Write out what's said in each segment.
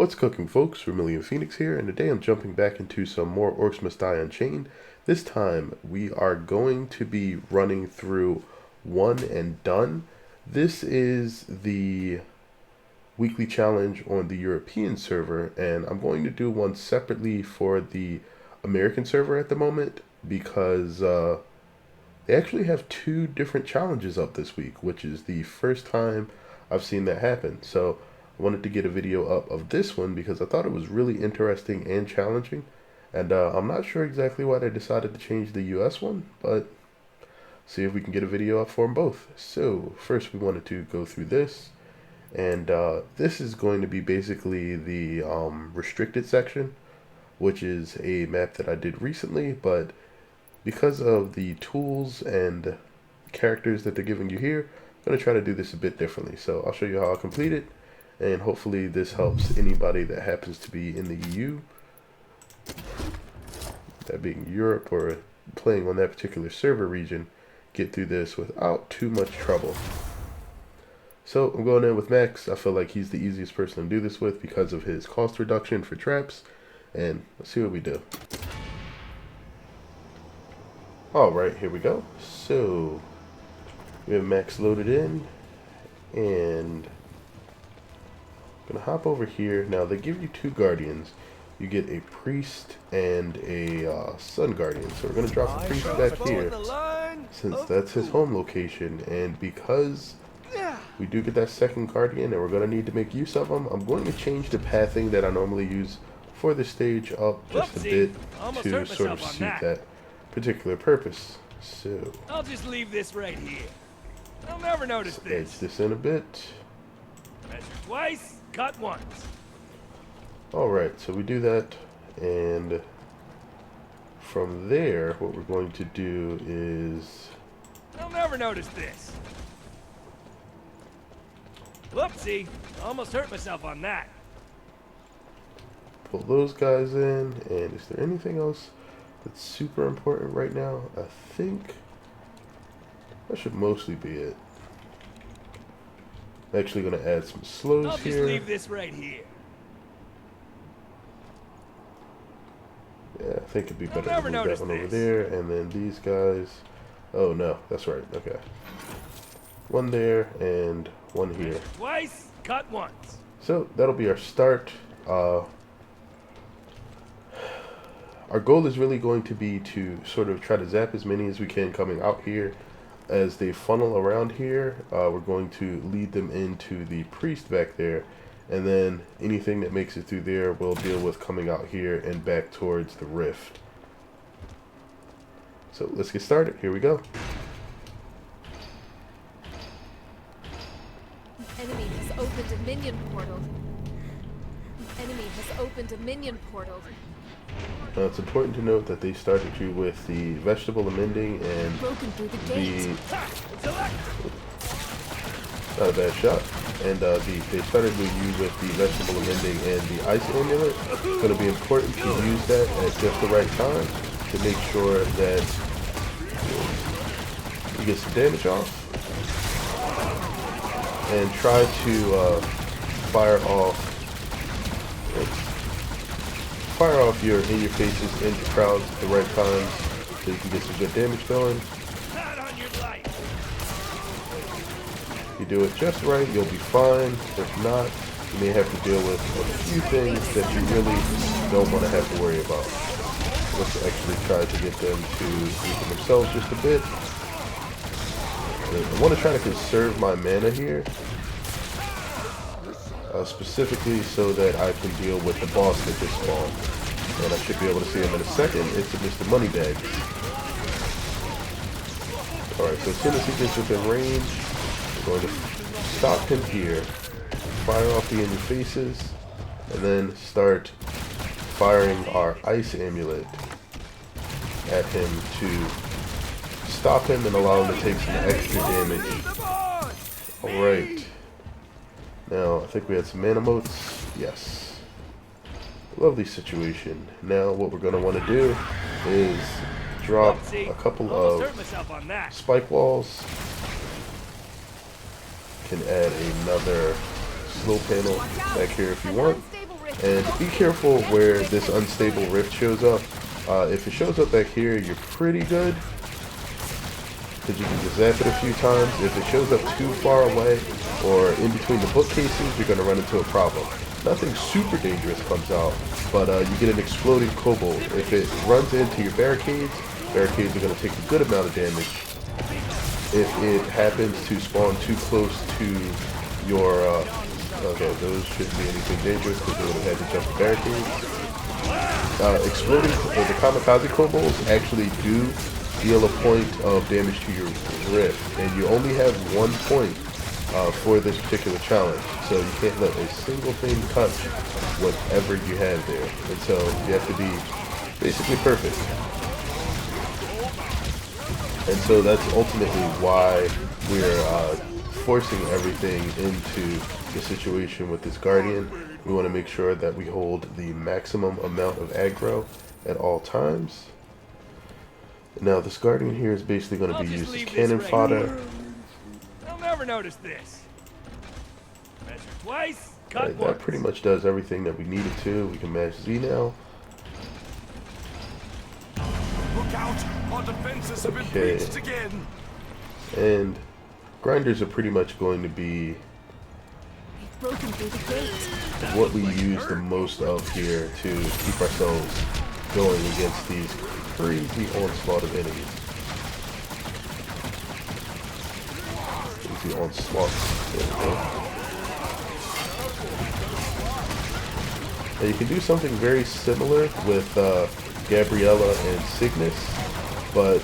What's cooking, folks? Vermillion Phoenix here, and today I'm jumping back into some more Orcs Must Die Unchained. This time we are going to be running through One and Done. This is the weekly challenge on the European server, and I'm going to do one separately for the American server at the moment because they actually have two different challenges up this week, which is the first time I've seen that happen. So I wanted to get a video up of this one because I thought it was really interesting and challenging. And I'm not sure exactly why they decided to change the US one, but see if we can get a video up for them both. So first we wanted to go through this. And this is going to be basically the restricted section, which is a map that I did recently, but because of the tools and characters that they're giving you here, I'm going to try to do this a bit differently. So I'll show you how I complete it, and hopefully this helps anybody that happens to be in the EU, that being Europe or playing on that particular server region, get through this without too much trouble. So I'm going in with Max. I feel like he's the easiest person to do this with because of his cost reduction for traps, and let's see what we do. Alright, here we go. So we have Max loaded in, and I'm gonna hop over here. Now they give you two guardians. You get a priest and a sun guardian. So we're gonna drop the priest back here since that's his home location, and because we do get that second guardian and we're going to need to make use of them, I'm going to change the pathing that I normally use for the stage up just a bit to sort of suit that particular purpose. So I'll just leave this right here. I'll never notice this. Edge this in a bit. Measure twice, cut once. Alright, so we do that, and from there what we're going to do is I'll never notice this. Whoopsie, almost hurt myself on that. pull those guys in. And is there anything else that's super important right now? I think that should mostly be it. I'm actually going to add some slows I'll here. just leave this right here. Yeah, I think it'd be better to never move that notice one over this. there. And then these guys. Oh no, that's right. Okay. One there and one here. Measure twice, cut once. So that'll be our start. Our goal is really going to be to sort of try to zap as many as we can coming out here. As they funnel around here, we're going to lead them into the priest back there, and then anything that makes it through there we'll deal with coming out here and back towards the rift. So let's get started. Here we go. Enemy has opened a minion portal. Enemy has opened a minion portal. Now it's important to note that they started you with the vegetable amending and Broken through the gate. not a bad shot. And they started with you with the vegetable amending and the ice amulet. It's going to be important to use that at just the right time to make sure that you get some damage off. And try to fire off your in your faces and your crowds at the right time so you can get some good damage going. If you do it just right, you'll be fine. If not, you may have to deal with a few things that you really don't want to have to worry about. Let's actually try to get them to weaken themselves just a bit. I want to try to conserve my mana here, specifically so that I can deal with the boss that just spawned. And I should be able to see him in a second. It's Mr. Moneybags. Alright, so as soon as he gets within range, we're going to stop him here, fire off the in your faces, and then start firing our ice amulet at him to stop him and allow him to take some extra damage. Alright. Now, I think we had some mana motes. Yes. Lovely situation. Now, what we're going to want to do is drop a couple of spike walls. Can add another slow panel back here if you want. And be careful where this unstable rift shows up. If it shows up back here, you're pretty good, because you can just zap it a few times. If it shows up too far away or in between the bookcases, you're going to run into a problem. Nothing super dangerous comes out, but you get an exploding kobold. If it runs into your barricades, barricades are going to take a good amount of damage. If it happens to spawn too close to your, okay, those shouldn't be anything dangerous because they would have had to jump the barricades. Exploding, the kamikaze kobolds actually do deal a point of damage to your rift, and you only have 1 point for this particular challenge, so you can't let a single thing touch whatever you have there, and so you have to be basically perfect. And so that's ultimately why we're forcing everything into the situation with this guardian. We want to make sure that we hold the maximum amount of aggro at all times. Now this guardian here is basically going to be used as cannon fodder. I'll never notice this. Measure twice, cut Right, once. that pretty much does everything that we needed to. We can match Z now. Look out! Our defenses have been Okay. breached again. And grinders are pretty much going to be We've broken through the gate. what we use the most of here to keep ourselves going against these crazy onslaught of enemies. Crazy onslaught. There we go. Now you can do something very similar with Gabriella and Cygnus, but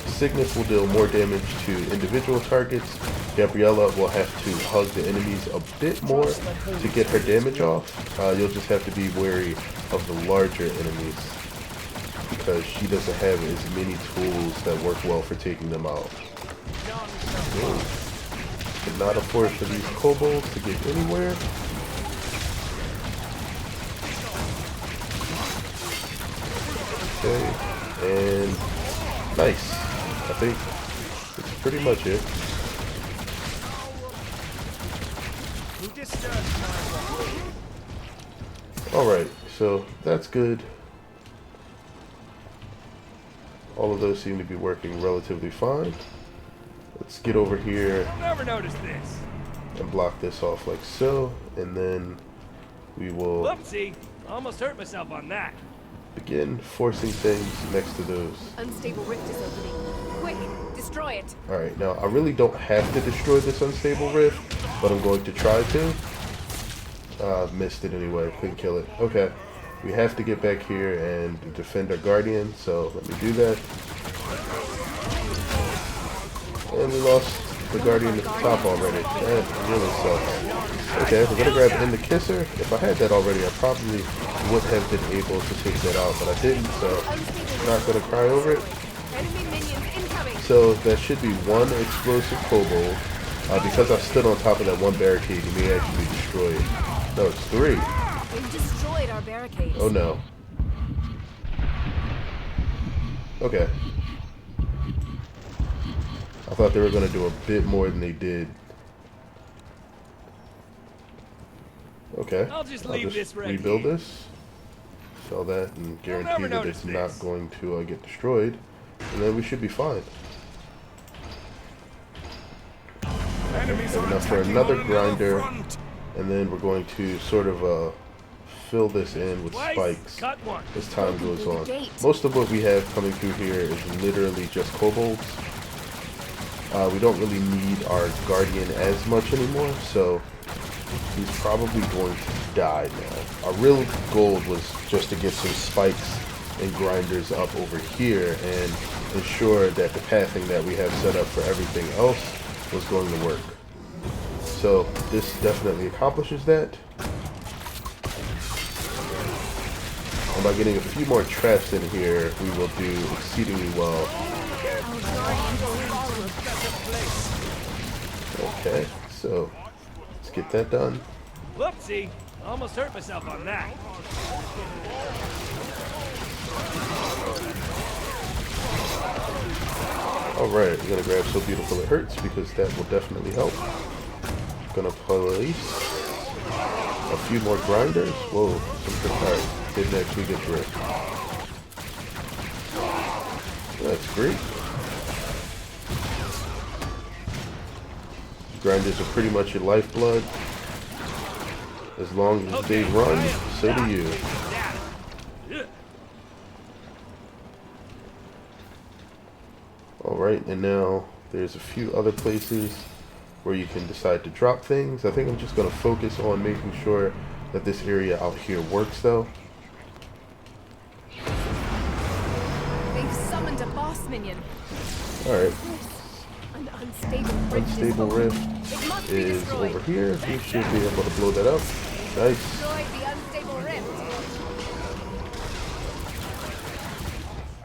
Cygnus will deal more damage to individual targets. Gabriella will have to hug the enemies a bit more to get her damage off. You'll just have to be wary of the larger enemies, because she doesn't have as many tools that work well for taking them out. Cannot afford for these kobolds to get anywhere. Okay, and nice. I think that's pretty much it. Alright, so that's good. All of those seem to be working relatively fine. Let's get over here I'll never notice this. and block this off like so, and then we will Whoopsie. Almost hurt myself on that. begin forcing things next to those. Unstable rift is opening. Quick, destroy it. Alright, now I really don't have to destroy this unstable rift, but I'm going to try to. Missed it anyway, couldn't kill it. Okay, we have to get back here and defend our guardian, so let me do that. And we lost the guardian at the top already. That really sucks. Okay, we're gonna grab In the Kisser. If I had that already, I probably would have been able to take that out, but I didn't, so I'm not gonna cry over it. Enemy minions incoming. So that should be one explosive kobold. Because I stood on top of that one barricade, he may actually destroy it. No, it's 3. We've destroyed our barricades. Oh no. Okay. I thought they were going to do a bit more than they did. Okay. I'll just leave this right rebuild here. this. Sell that and guarantee never that it's notice not this. going to get destroyed. And then we should be fine. Enemies Have are enough for attacking another on grinder. front. And then we're going to sort of fill this in with Twice, spikes cut once. as time goes through the on. gate. Most of what we have coming through here is literally just kobolds. We don't really need our guardian as much anymore, so he's probably going to die now. Our real goal was just to get some spikes and grinders up over here and ensure that the pathing that we have set up for everything else was going to work. So this definitely accomplishes that. And by getting a few more traps in here, we will do exceedingly well. Okay, so let's get that done. Whoopsie. Almost hurt myself on that. Alright, we're gonna grab So Beautiful It Hurts because that will definitely help. Gonna place a few more grinders. Whoa, some alright, didn't actually get through. That's great. Grinders are pretty much your lifeblood. As long as they run, so do you. Alright, and now there's a few other places where you can decide to drop things. I think I'm just going to focus on making sure that this area out here works though. They've summoned a boss minion. Alright, An unstable rift is over here. We should be able to blow that up. Nice. Destroy the unstable rift.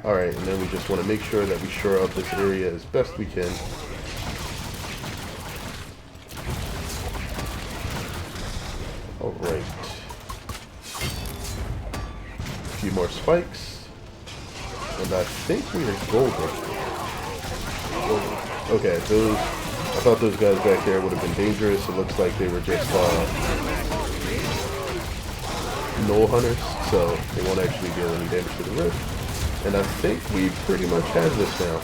Alright, and then we just want to make sure that we shore up this area as best we can. Alright. A few more spikes. And I think we are golden. Okay, those... I thought those guys back there would have been dangerous. It looks like they were just null hunters, so they won't actually deal any damage to the rift. And I think we pretty much have this now.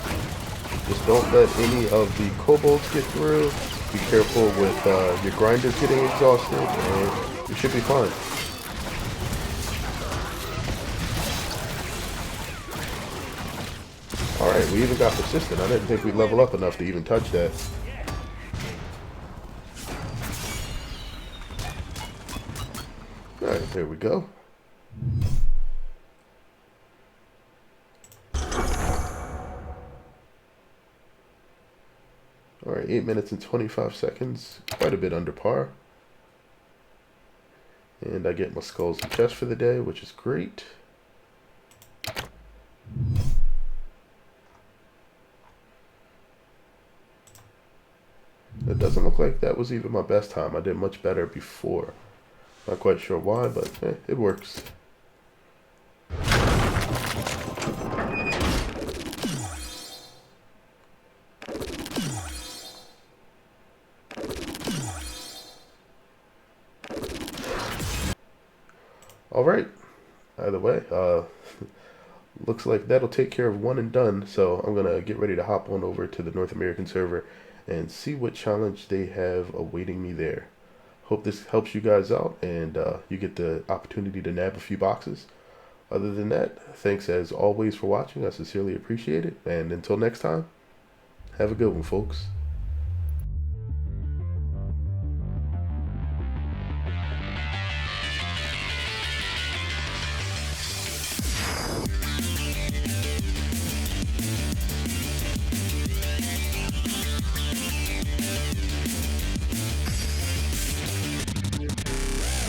Just don't let any of the kobolds get through. Be careful with your grinders getting exhausted, and you should be fine. Alright, we even got persistent. I didn't think we'd level up enough to even touch that. Alright, there we go. Alright, 8 minutes and 25 seconds. Quite a bit under par. And I get my skulls and chest for the day, which is great. It doesn't look like that was even my best time. I did much better before. Not quite sure why, but it works. Alright, either way, looks like that'll take care of one and done, so I'm going to get ready to hop on over to the North American server and see what challenge they have awaiting me there. Hope this helps you guys out and you get the opportunity to nab a few boxes. Other than that, thanks as always for watching. I sincerely appreciate it, and until next time, have a good one, folks.